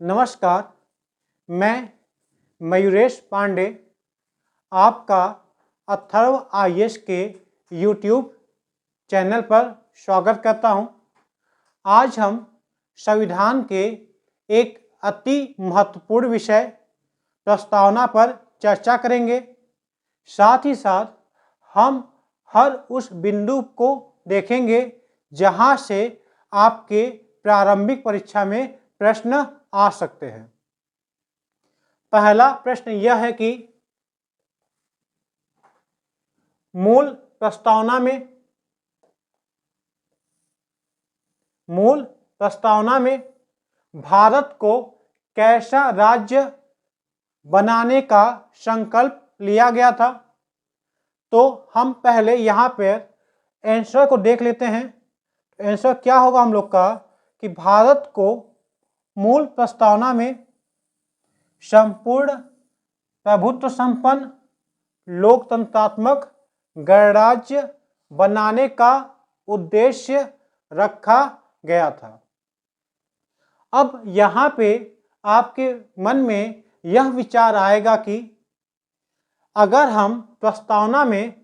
नमस्कार, मैं मयूरेश पांडे आपका अथर्व आईएएस के यूट्यूब चैनल पर स्वागत करता हूं। आज हम संविधान के एक अति महत्वपूर्ण विषय प्रस्तावना पर चर्चा करेंगे। साथ ही साथ हम हर उस बिंदु को देखेंगे जहां से आपके प्रारंभिक परीक्षा में प्रश्न आ सकते हैं। पहला प्रश्न यह है कि मूल प्रस्तावना में भारत को कैसा राज्य बनाने का संकल्प लिया गया था। तो हम पहले यहाँ पर आंसर को देख लेते हैं। आंसर क्या होगा हम लोग का कि भारत को मूल प्रस्तावना में संपूर्ण प्रभुत्व संपन्न लोकतंत्रात्मक गणराज्य बनाने का उद्देश्य रखा गया था। अब यहाँ पे आपके मन में यह विचार आएगा कि अगर हम प्रस्तावना में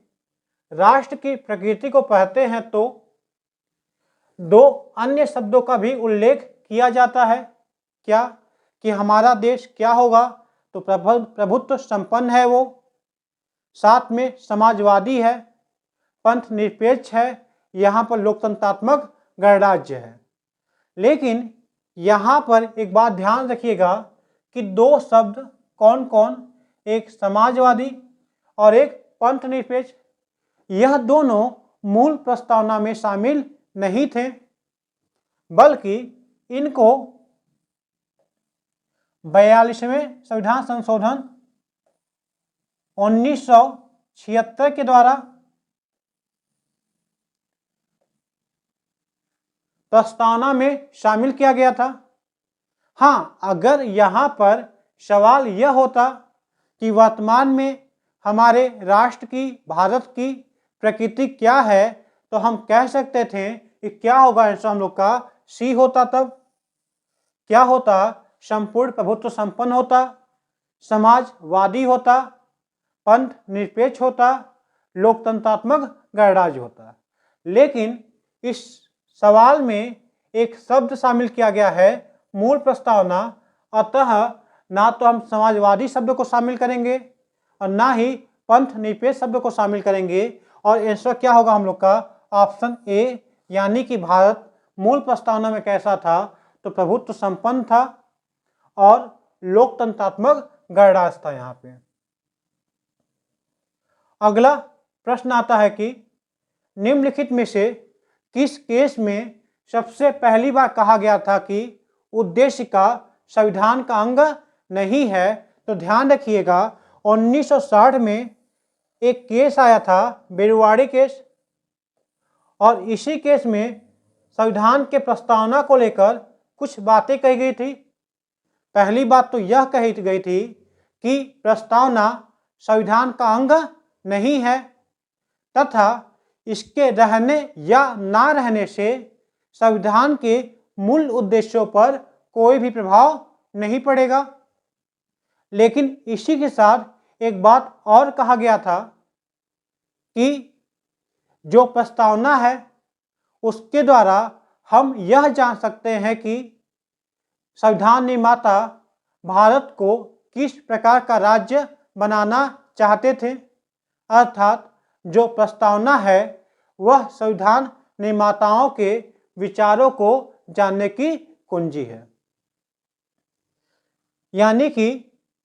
राष्ट्र की प्रकृति को पढ़ते हैं तो दो अन्य शब्दों का भी उल्लेख किया जाता है। क्या कि हमारा देश क्या होगा, तो प्रभुत्व संपन्न है, वो साथ में समाजवादी है, पंथ निरपेक्ष है, यहाँ पर लोकतंत्रात्मक गणराज्य है। लेकिन यहाँ पर एक बात ध्यान रखिएगा कि दो शब्द कौन कौन, एक समाजवादी और एक पंथ निरपेक्ष, यह दोनों मूल प्रस्तावना में शामिल नहीं थे, बल्कि इनको 42वें संविधान संशोधन 1976 के द्वारा प्रस्तावना में शामिल किया गया था। हाँ, अगर यहाँ पर सवाल यह होता कि वर्तमान में हमारे राष्ट्र की, भारत की प्रकृति क्या है, तो हम कह सकते थे कि क्या होगा आंसर हम लोग का सी होता। तब क्या होता, संपूर्ण प्रभुत्व संपन्न होता, समाजवादी होता, पंथ निरपेक्ष होता, लोकतंत्रात्मक गणराज्य होता। लेकिन इस सवाल में एक शब्द शामिल किया गया है मूल प्रस्तावना, अतः ना तो हम समाजवादी शब्द को शामिल करेंगे और ना ही पंथ निरपेक्ष शब्द को शामिल करेंगे। और आंसर क्या होगा हम लोग का ऑप्शन ए, यानी कि भारत मूल प्रस्तावना में कैसा था, तो प्रभुत्व संपन्न था और लोकतंत्रात्मक गणराज्य था। यहाँ पे अगला प्रश्न आता है कि निम्नलिखित में से किस केस में सबसे पहली बार कहा गया था कि उद्देश्य का संविधान का अंग नहीं है। तो ध्यान रखिएगा 1960 में एक केस आया था, बेरुवाड़ी केस, और इसी केस में संविधान के प्रस्तावना को लेकर कुछ बातें कही गई थी। पहली बात तो यह कही गई थी कि प्रस्तावना संविधान का अंग नहीं है तथा इसके रहने या ना रहने से संविधान के मूल उद्देश्यों पर कोई भी प्रभाव नहीं पड़ेगा। लेकिन इसी के साथ एक बात और कहा गया था कि जो प्रस्तावना है उसके द्वारा हम यह जान सकते हैं कि संविधान निर्माता भारत को किस प्रकार का राज्य बनाना चाहते थे। अर्थात जो प्रस्तावना है वह संविधान निर्माताओं के विचारों को जानने की कुंजी है। यानी कि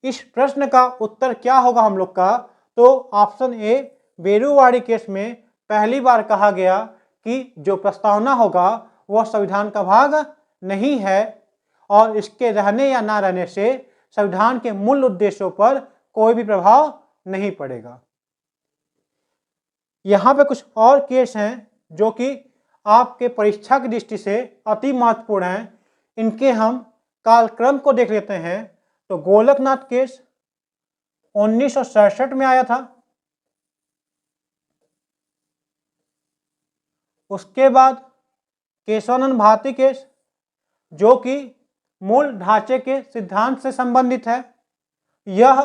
इस प्रश्न का उत्तर क्या होगा हम लोग का, तो ऑप्शन ए, बेरुवाड़ी केस में पहली बार कहा गया कि जो प्रस्तावना होगा वह संविधान का भाग नहीं है और इसके रहने या ना रहने से संविधान के मूल उद्देश्यों पर कोई भी प्रभाव नहीं पड़ेगा। यहाँ पे कुछ और केस हैं जो कि आपके परीक्षा की दृष्टि से अति महत्वपूर्ण हैं। इनके हम कालक्रम को देख लेते हैं। तो गोलकनाथ केस 1967 में आया था। उसके बाद केशवानंद भारती केस जो कि मूल ढांचे के सिद्धांत से संबंधित है। यह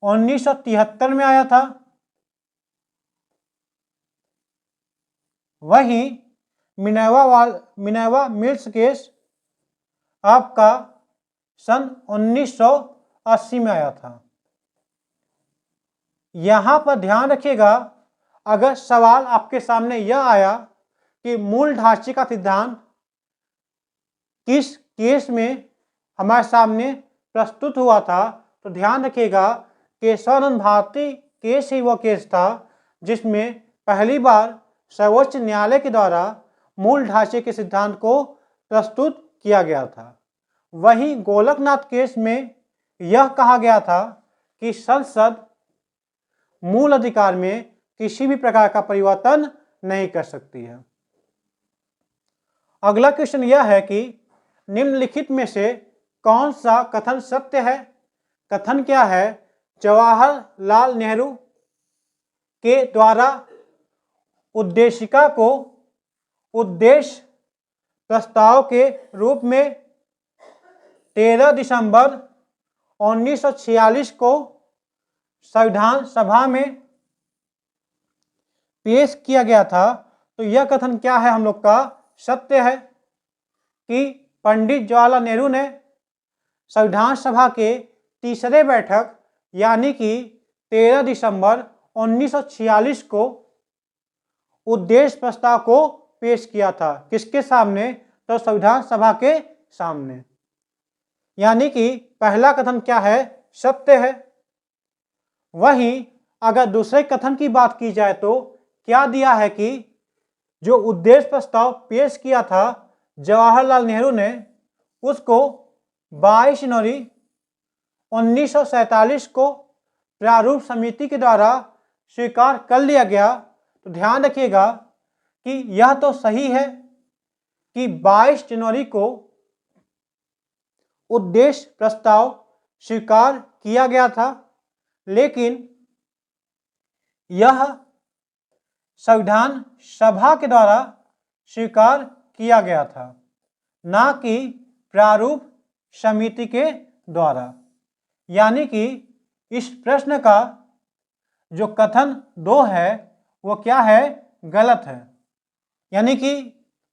1973 में आया था। वहीं मिनर्वा मिल्स केस आपका सन 1980 में आया था। यहां पर ध्यान रखिएगा, अगर सवाल आपके सामने यह आया कि मूल ढांचे का सिद्धांत किस केस में हमारे सामने प्रस्तुत हुआ था, तो ध्यान रखिएगा केशवानंद भारती केस ही वो केस था जिसमें पहली बार सर्वोच्च न्यायालय के द्वारा मूल ढांचे के सिद्धांत को प्रस्तुत किया गया था। वहीं गोलकनाथ केस में यह कहा गया था कि संसद मूल अधिकार में किसी भी प्रकार का परिवर्तन नहीं कर सकती है। अगला क्वेश्चन यह है कि निम्नलिखित में से कौन सा कथन सत्य है। कथन क्या है? जवाहरलाल नेहरू के द्वारा उद्देशिका को उद्देश्य प्रस्ताव के रूप में 13 दिसंबर 1946 को संविधान सभा में पेश किया गया था। तो यह कथन क्या है हम लोग का? सत्य है कि पंडित जवाहरलाल नेहरू ने संविधान सभा के तीसरे बैठक यानी कि 13 दिसंबर 1946 को उद्देश्य प्रस्ताव को पेश किया था। किसके सामने? तो संविधान सभा के सामने। यानी कि पहला कथन क्या है? सत्य है। वहीं अगर दूसरे कथन की बात की जाए तो क्या दिया है कि जो उद्देश्य प्रस्ताव पेश किया था जवाहरलाल नेहरू ने, उसको 22 जनवरी 1947 को प्रारूप समिति के द्वारा स्वीकार कर लिया गया। तो ध्यान रखिएगा कि यह तो सही है कि 22 जनवरी को उद्देश्य प्रस्ताव स्वीकार किया गया था, लेकिन यह संविधान सभा के द्वारा स्वीकार किया गया था, ना कि प्रारूप समिति के द्वारा। यानी कि इस प्रश्न का जो कथन 2 है वो क्या है? गलत है। यानी कि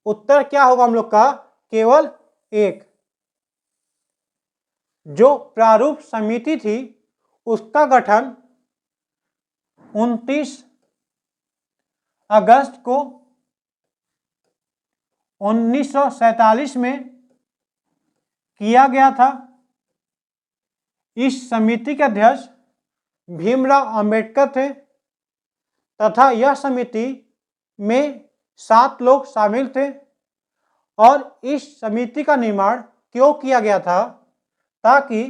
उत्तर क्या होगा हम लोग का? केवल 1। जो प्रारूप समिति थी उसका गठन 29 अगस्त को 1947 में किया गया था। इस समिति के अध्यक्ष भीमराव अंबेडकर थे तथा यह समिति में 7 लोग शामिल थे। और इस समिति का निर्माण क्यों किया गया था? ताकि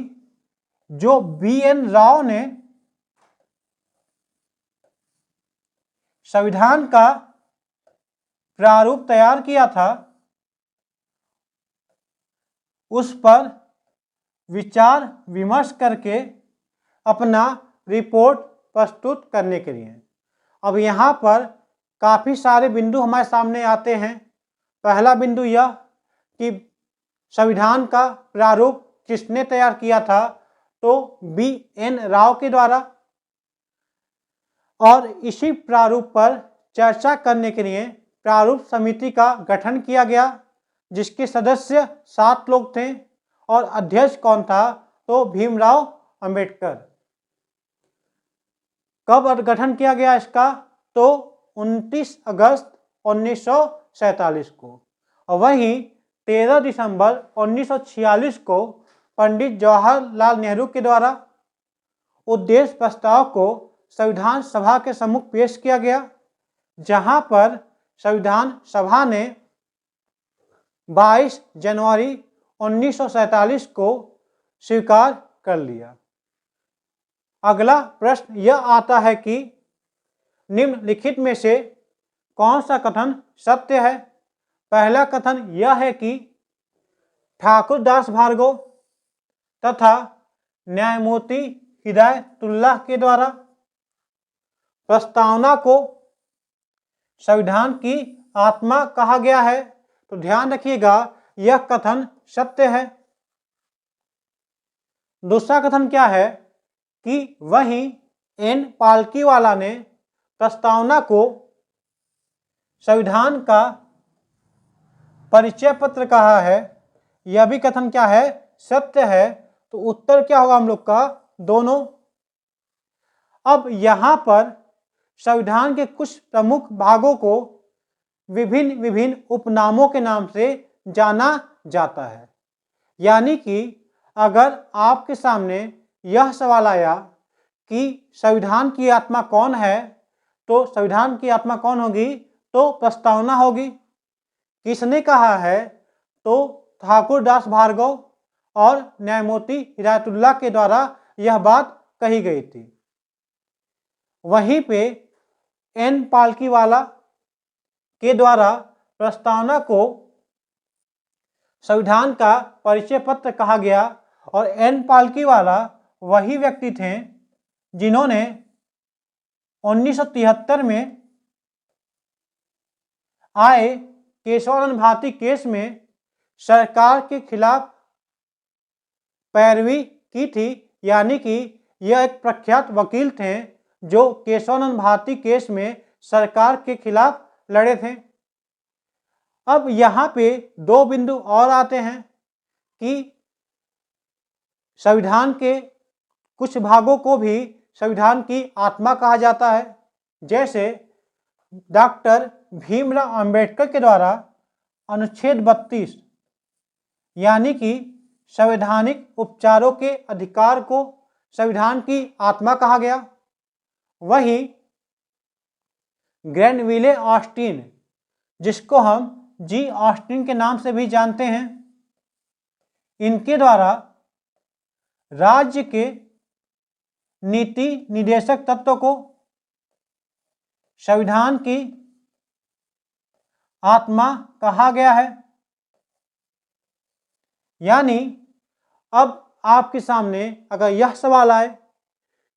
जो BN राव ने संविधान का प्रारूप तैयार किया था उस पर विचार विमर्श करके अपना रिपोर्ट प्रस्तुत करने के लिए। अब यहाँ पर काफ़ी सारे बिंदु हमारे सामने आते हैं। पहला बिंदु यह कि संविधान का प्रारूप किसने तैयार किया था? तो BN राव के द्वारा। और इसी प्रारूप पर चर्चा करने के लिए प्रारूप समिति का गठन किया गया, जिसके सदस्य 7 लोग थे। और अध्यक्ष कौन था? तो भीमराव अंबेडकर। कब गठन किया गया इसका? तो 29 अगस्त 1947 को। और वहीं 13 दिसंबर 1946 को पंडित जवाहरलाल नेहरू के द्वारा उद्देश्य प्रस्ताव को संविधान सभा के सम्मुख पेश किया गया, जहां पर संविधान सभा ने 22 जनवरी 1947 को स्वीकार कर लिया। अगला प्रश्न यह आता है कि निम्नलिखित में से कौन सा कथन सत्य है। पहला कथन यह है कि ठाकुर दास भार्गव तथा न्यायमूर्ति हिदायतुल्लाह के द्वारा प्रस्तावना को संविधान की आत्मा कहा गया है। तो ध्यान रखिएगा यह कथन सत्य है? दूसरा कथन क्या है कि वहीं एन पालकीवाला ने प्रस्तावना को संविधान का परिचय पत्र कहा है। यह भी कथन क्या है? सत्य है। तो उत्तर क्या होगा हम लोग का? दोनों। अब यहां पर संविधान के कुछ प्रमुख भागों को विभिन्न विभिन्न उपनामों के नाम से जाना जाता है। यानी कि अगर आपके सामने यह सवाल आया कि संविधान की आत्मा कौन है, तो संविधान की आत्मा कौन होगी? तो प्रस्तावना होगी। किसने कहा है? तो ठाकुर दास भार्गव और न्यायमूर्ति हिदायतुल्लाह के द्वारा यह बात कही गई थी। वहीं पे एन पालकीवाला के द्वारा प्रस्तावना को संविधान का परिचय पत्र कहा गया और एन पालकीवाला वही व्यक्ति थे जिन्होंने 1973 में आए केशवानंद भारती केस में सरकार के खिलाफ पैरवी की थी। यानी कि यह एक प्रख्यात वकील थे जो केशवानंद भारती केस में सरकार के खिलाफ लड़े थे। अब यहाँ पे दो बिंदु और आते हैं कि संविधान के कुछ भागों को भी संविधान की आत्मा कहा जाता है। जैसे डॉक्टर भीमराव अंबेडकर के द्वारा अनुच्छेद 32 यानी कि संवैधानिक उपचारों के अधिकार को संविधान की आत्मा कहा गया। वहीं ग्रैनविले ऑस्टिन, जिसको हम जी ऑस्टिन के नाम से भी जानते हैं, इनके द्वारा राज्य के नीति निदेशक तत्व को संविधान की आत्मा कहा गया है। यानी अब आपके सामने अगर यह सवाल आए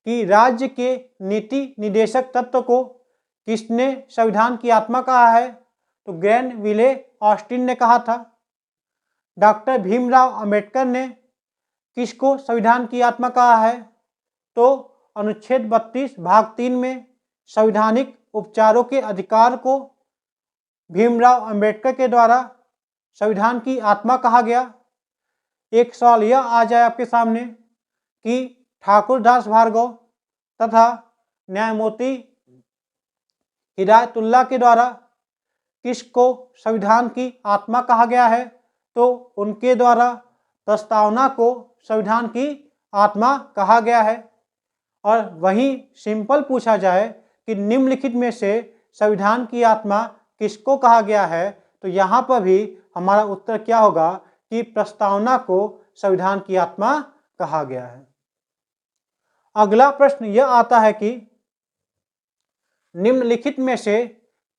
कि राज्य के नीति निदेशक तत्व को किसने संविधान की आत्मा कहा है, तो ग्रैनविले ऑस्टिन ने कहा था। डॉक्टर भीमराव अंबेडकर ने किसको संविधान की आत्मा कहा है, तो अनुच्छेद 32 भाग 3 में संवैधानिक उपचारों के अधिकार को भीमराव अंबेडकर के द्वारा संविधान की आत्मा कहा गया। एक सवाल यह आ जाए आपके सामने कि ठाकुर दास भार्गव तथा न्यायमूर्ति हिदायतुल्लाह के द्वारा किसको संविधान की आत्मा कहा गया है, तो उनके द्वारा प्रस्तावना को संविधान की आत्मा कहा गया है। और वहीं सिंपल पूछा जाए कि निम्नलिखित में से संविधान की आत्मा किसको कहा गया है, तो यहाँ पर भी हमारा उत्तर क्या होगा कि प्रस्तावना को संविधान की आत्मा कहा गया है। अगला प्रश्न यह आता है कि निम्नलिखित में से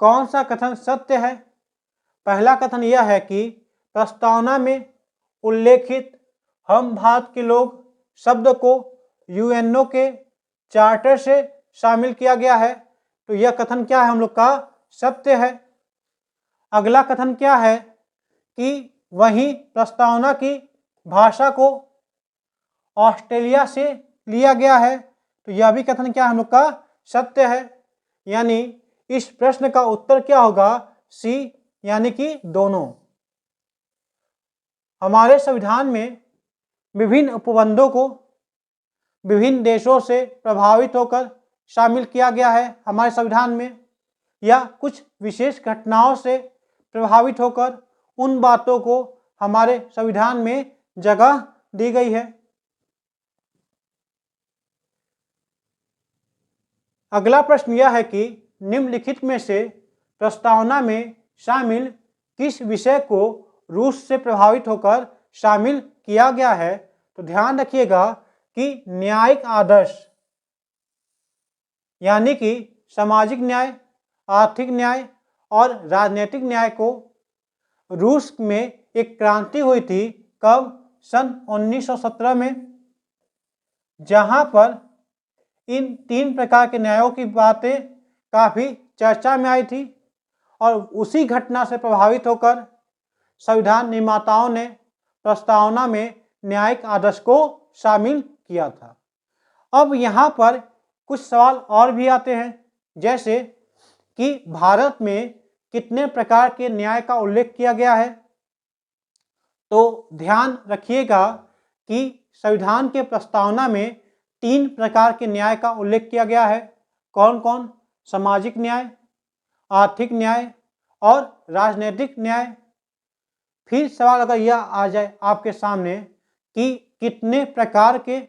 कौन सा कथन सत्य है? पहला कथन यह है कि प्रस्तावना में उल्लेखित हम भारत के लोग शब्द को यूएनओ के चार्टर से शामिल किया गया है। तो यह कथन क्या है हम लोग का? सत्य है। अगला कथन क्या है कि वहीं प्रस्तावना की भाषा को ऑस्ट्रेलिया से लिया गया है। तो यह भी कथन क्या है हम लोग का? सत्य है। यानी इस प्रश्न का उत्तर क्या होगा? सी, यानी कि दोनों। हमारे संविधान में विभिन्न उपबंधों को विभिन्न देशों से प्रभावित होकर शामिल किया गया है हमारे संविधान में, या कुछ विशेष घटनाओं से प्रभावित होकर उन बातों को हमारे संविधान में जगह दी गई है। अगला प्रश्न यह है कि निम्नलिखित में से प्रस्तावना में शामिल किस विषय को रूस से प्रभावित होकर शामिल किया गया है? तो ध्यान रखिएगा कि न्यायिक आदर्श यानी कि सामाजिक न्याय, आर्थिक न्याय और राजनीतिक न्याय को रूस में एक क्रांति हुई थी। कब? सन 1917 में, जहां पर इन 3 प्रकार के न्यायों की बातें काफ़ी चर्चा में आई थी। और उसी घटना से प्रभावित होकर संविधान निर्माताओं ने प्रस्तावना में न्यायिक आदर्श को शामिल किया था। अब यहाँ पर कुछ सवाल और भी आते हैं, जैसे कि भारत में कितने प्रकार के न्याय का उल्लेख किया गया है। तो ध्यान रखिएगा कि संविधान के प्रस्तावना में 3 प्रकार के न्याय का उल्लेख किया गया है। कौन कौन? सामाजिक न्याय, आर्थिक न्याय और राजनीतिक न्याय। फिर सवाल अगर यह आ जाए आपके सामने कि कितने प्रकार के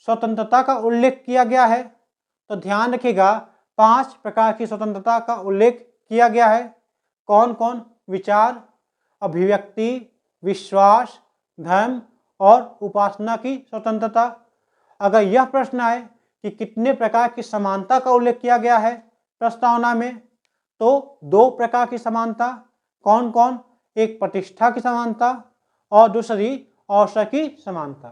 स्वतंत्रता का उल्लेख किया गया है, तो ध्यान रखिएगा 5 प्रकार की स्वतंत्रता का उल्लेख किया गया है। कौन कौन? विचार, अभिव्यक्ति, विश्वास, धर्म और उपासना की स्वतंत्रता। अगर यह प्रश्न आए कि कितने प्रकार की समानता का उल्लेख किया गया है प्रस्तावना में, तो 2 प्रकार की समानता। कौन कौन? एक प्रतिष्ठा की समानता और दूसरी अवसर की समानता।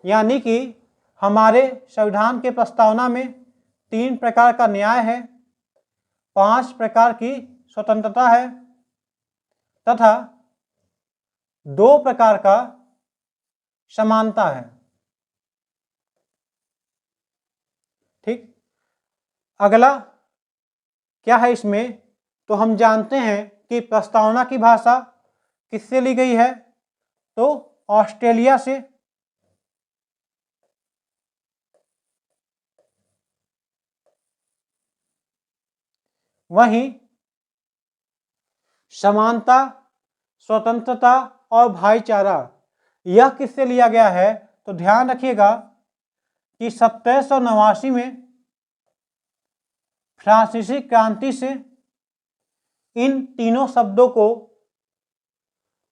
यानी कि हमारे संविधान के प्रस्तावना में 3 प्रकार का न्याय है, 5 प्रकार की स्वतंत्रता है तथा 2 प्रकार का समानता है। ठीक, अगला क्या है इसमें? तो हम जानते हैं कि प्रस्तावना की भाषा किससे ली गई है? तो ऑस्ट्रेलिया से। वहीं समानता, स्वतंत्रता और भाईचारा यह किससे लिया गया है? तो ध्यान रखिएगा कि 1789 में फ्रांसीसी क्रांति से इन तीनों शब्दों को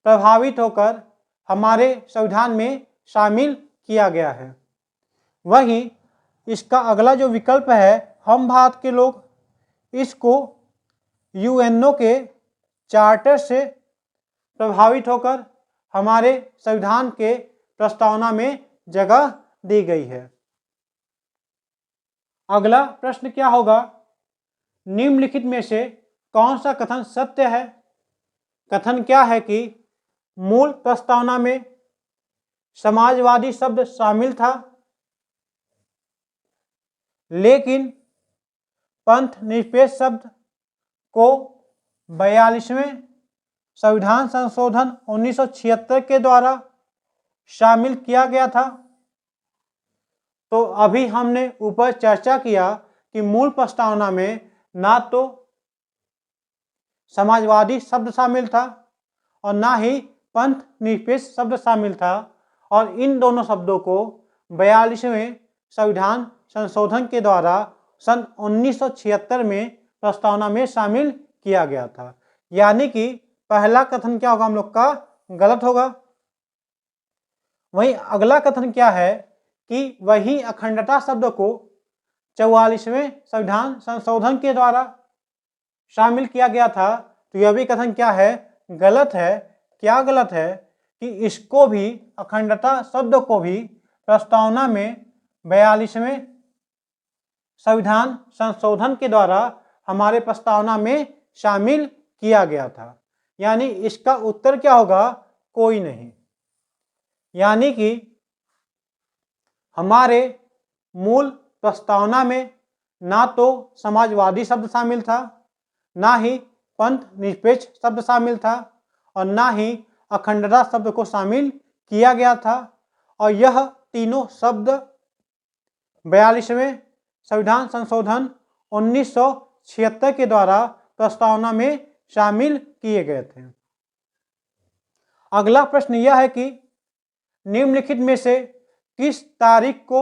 प्रभावित होकर हमारे संविधान में शामिल किया गया है। वहीं इसका अगला जो विकल्प है, हम भारत के लोग, इसको यूएनओ के चार्टर से प्रभावित होकर हमारे संविधान के प्रस्तावना में जगह दी गई है। अगला प्रश्न क्या होगा? निम्नलिखित में से कौन सा कथन सत्य है? कथन क्या है कि मूल प्रस्तावना में समाजवादी शब्द शामिल था, लेकिन पंथ निरपेक्ष शब्द को 42वें संविधान संशोधन 1976 के द्वारा शामिल किया गया था। तो अभी हमने ऊपर चर्चा किया कि मूल प्रस्तावना में ना तो समाजवादी शब्द शामिल था और ना ही पंथ निरपेक्ष शब्द शामिल था, और इन दोनों शब्दों को 42वें संविधान संशोधन के द्वारा सन 1976 में प्रस्तावना में शामिल किया गया था। यानी कि पहला कथन क्या होगा हम लोग का? गलत होगा। वहीं अगला कथन क्या है कि वही अखंडता शब्द को 44वें संविधान संशोधन के द्वारा शामिल किया गया था। तो यह भी कथन क्या है? गलत है। क्या गलत है? कि इसको भी, अखंडता शब्द को भी प्रस्तावना में 42वें संविधान संशोधन के द्वारा हमारे प्रस्तावना में शामिल किया गया था। यानी इसका उत्तर क्या होगा? कोई नहीं। यानी कि हमारे मूल प्रस्तावना में ना तो समाजवादी शब्द शामिल था, ना ही पंथ निरपेक्ष शब्द शामिल था और ना ही अखंडता शब्द को शामिल किया गया था, और यह तीनों शब्द 42वें संविधान संशोधन 1976 के द्वारा प्रस्तावना में शामिल किए गए थे। अगला प्रश्न यह है कि निम्नलिखित में से किस तारीख को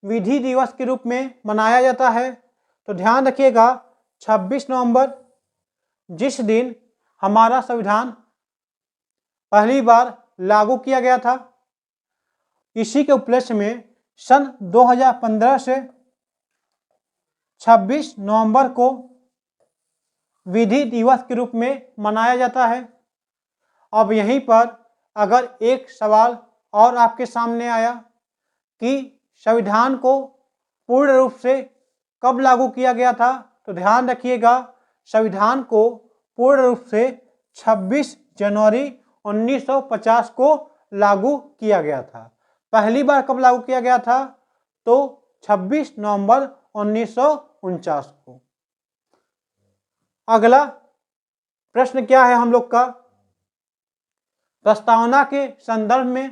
विधि दिवस के रूप में मनाया जाता है? तो ध्यान रखिएगा 26 नवंबर, जिस दिन हमारा संविधान पहली बार लागू किया गया था। इसी के उपलक्ष्य में सन 2015 से 26 नवंबर को विधि दिवस के रूप में मनाया जाता है। अब यहीं पर अगर एक सवाल और आपके सामने आया कि संविधान को पूर्ण रूप से कब लागू किया गया था, तो ध्यान रखिएगा संविधान को पूर्ण रूप से 26 जनवरी 1950 को लागू किया गया था। पहली बार कब लागू किया गया था? तो 26 नवंबर 1949 को। अगला प्रश्न क्या है हम लोग का? प्रस्तावना के संदर्भ में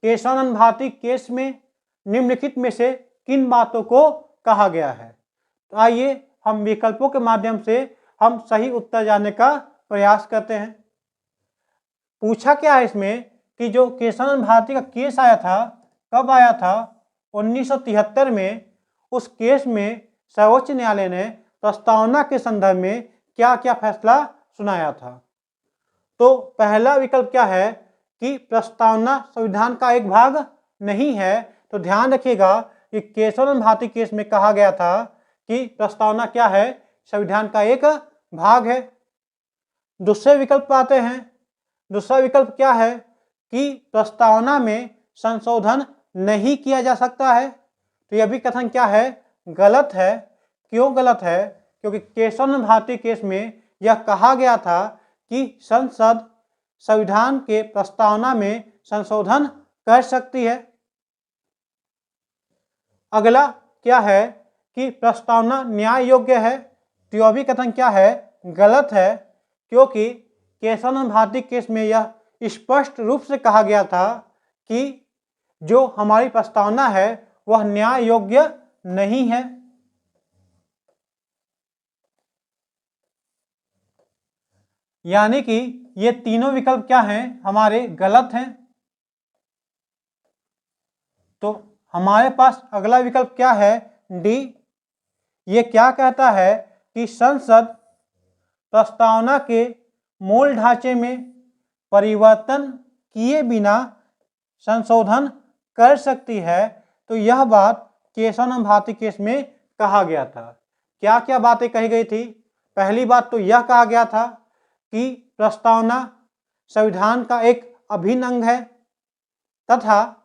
केशवानंद भारती केस में निम्नलिखित में से किन बातों को कहा गया है? तो आइए हम विकल्पों के माध्यम से हम सही उत्तर जानने का प्रयास करते हैं। पूछा क्या है इसमें कि जो केशवानंद भारती का केस आया था, कब आया था? 1973 में। उस केस में सर्वोच्च न्यायालय ने प्रस्तावना के संदर्भ में क्या क्या फैसला सुनाया था? तो पहला विकल्प क्या है कि प्रस्तावना संविधान का एक भाग नहीं है। तो ध्यान रखिएगा कि केशवानंद भारती केस में कहा गया था कि प्रस्तावना क्या है? संविधान का एक भाग है। दूसरे विकल्प पर आते हैं। दूसरा विकल्प क्या है कि प्रस्तावना में संशोधन नहीं किया जा सकता है। तो यह भी कथन क्या है? गलत है। क्यों गलत है? क्योंकि केशवानंद भारती केस में यह कहा गया था कि संसद संविधान के प्रस्तावना में संशोधन कर सकती है। अगला क्या है कि प्रस्तावना न्याय योग्य है। तो यह भी कथन क्या है? गलत है। क्योंकि केशवानंद भारती केस में यह स्पष्ट रूप से कहा गया था कि जो हमारी प्रस्तावना है वह न्याय योग्य नहीं है। यानी कि ये तीनों विकल्प क्या हैं? हमारे गलत हैं। तो हमारे पास अगला विकल्प क्या है? डी। ये क्या कहता है कि संसद प्रस्तावना के मूल ढांचे में परिवर्तन किए बिना संशोधन कर सकती है। तो यह बात केशवानंद भारती केस में कहा गया था। क्या क्या बातें कही गई थी? पहली बात तो यह कहा गया था कि प्रस्तावना संविधान का एक अभिन्न अंग है तथा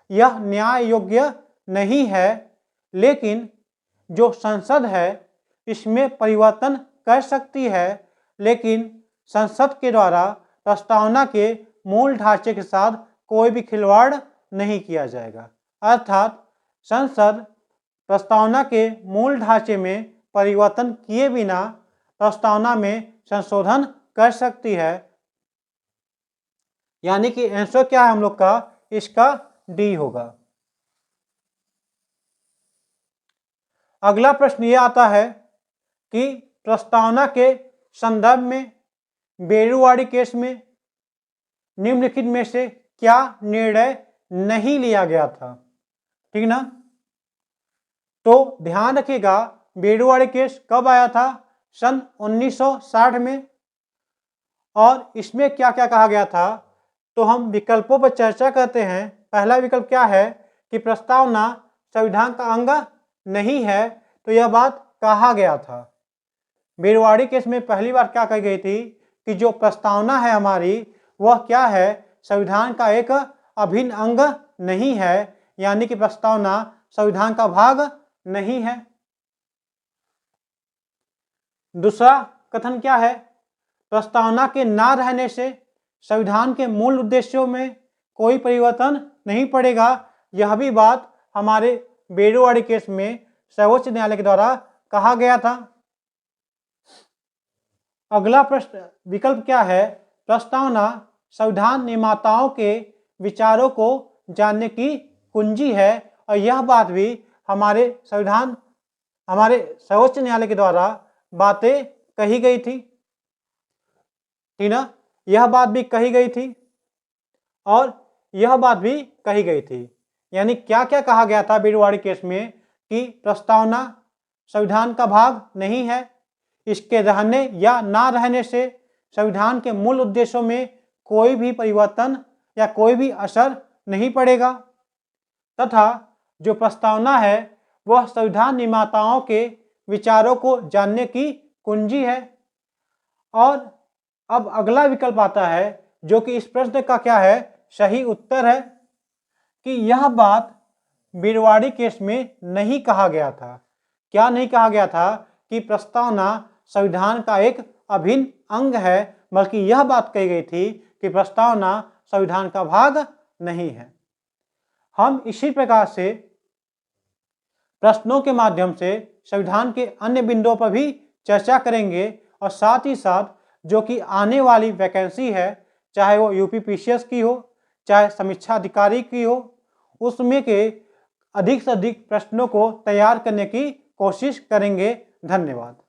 यह न्याय योग्य नहीं है, लेकिन जो संसद है इसमें परिवर्तन कर सकती है, लेकिन संसद के द्वारा प्रस्तावना के मूल ढांचे के साथ कोई भी खिलवाड़ नहीं किया जाएगा। अर्थात संसद प्रस्तावना के मूल ढांचे में परिवर्तन किए बिना प्रस्तावना में संशोधन कर सकती है। यानी कि आंसर क्या है हम लोग का? इसका डी होगा। अगला प्रश्न ये आता है कि प्रस्तावना के संदर्भ में बेरुवाड़ी केस में निम्नलिखित में से क्या निर्णय नहीं लिया गया था? ठीक ना? तो ध्यान रखिएगा, बेरुवाड़ी केस कब आया था? सन 1960 में। और इसमें क्या क्या कहा गया था? तो हम विकल्पों पर चर्चा करते हैं। पहला विकल्प क्या है कि प्रस्तावना संविधान का अंग नहीं है। तो यह बात कहा गया था। बेरुवाड़ी केस में पहली बार क्या कही गई थी कि जो प्रस्तावना है हमारी वह क्या है? संविधान का एक अभिन्न अंग नहीं है। यानी कि प्रस्तावना संविधान का भाग नहीं है। दूसरा कथन क्या है? प्रस्तावना के ना रहने से संविधान के मूल उद्देश्यों में कोई परिवर्तन नहीं पड़ेगा। यह भी बात हमारे बेरुवाड़ी केस में सर्वोच्च न्यायालय के द्वारा कहा गया था। अगला प्रश्न विकल्प क्या है? प्रस्तावना संविधान निर्माताओं के विचारों को जानने की कुंजी है। और यह बात भी हमारे सर्वोच्च न्यायालय के द्वारा बातें कही गई थी। ठीक ना? यह बात भी कही गई थी और यह बात भी कही गई थी। यानी क्या क्या कहा गया था बेरुवाड़ी केस में कि प्रस्तावना संविधान का भाग नहीं है, इसके रहने या ना रहने से संविधान के मूल उद्देश्यों में कोई भी परिवर्तन या कोई भी असर नहीं पड़ेगा, तथा जो प्रस्तावना है वह संविधान निर्माताओं के विचारों को जानने की कुंजी है। और अब अगला विकल्प आता है जो कि इस प्रश्न का क्या है? सही उत्तर है कि यह बात बेरुवाड़ी केस में नहीं कहा गया था। क्या नहीं कहा गया था? कि प्रस्तावना संविधान का एक अभिन्न अंग है, बल्कि यह बात कही गई थी कि प्रस्तावना संविधान का भाग नहीं है। हम इसी प्रकार से प्रश्नों के माध्यम से संविधान के अन्य बिंदुओं पर भी चर्चा करेंगे और साथ ही साथ जो कि आने वाली वैकेंसी है, चाहे वो यूपीपीसीएस की हो, चाहे समीक्षा अधिकारी की हो, उसमें के अधिक से अधिक प्रश्नों को तैयार करने की कोशिश करेंगे। धन्यवाद।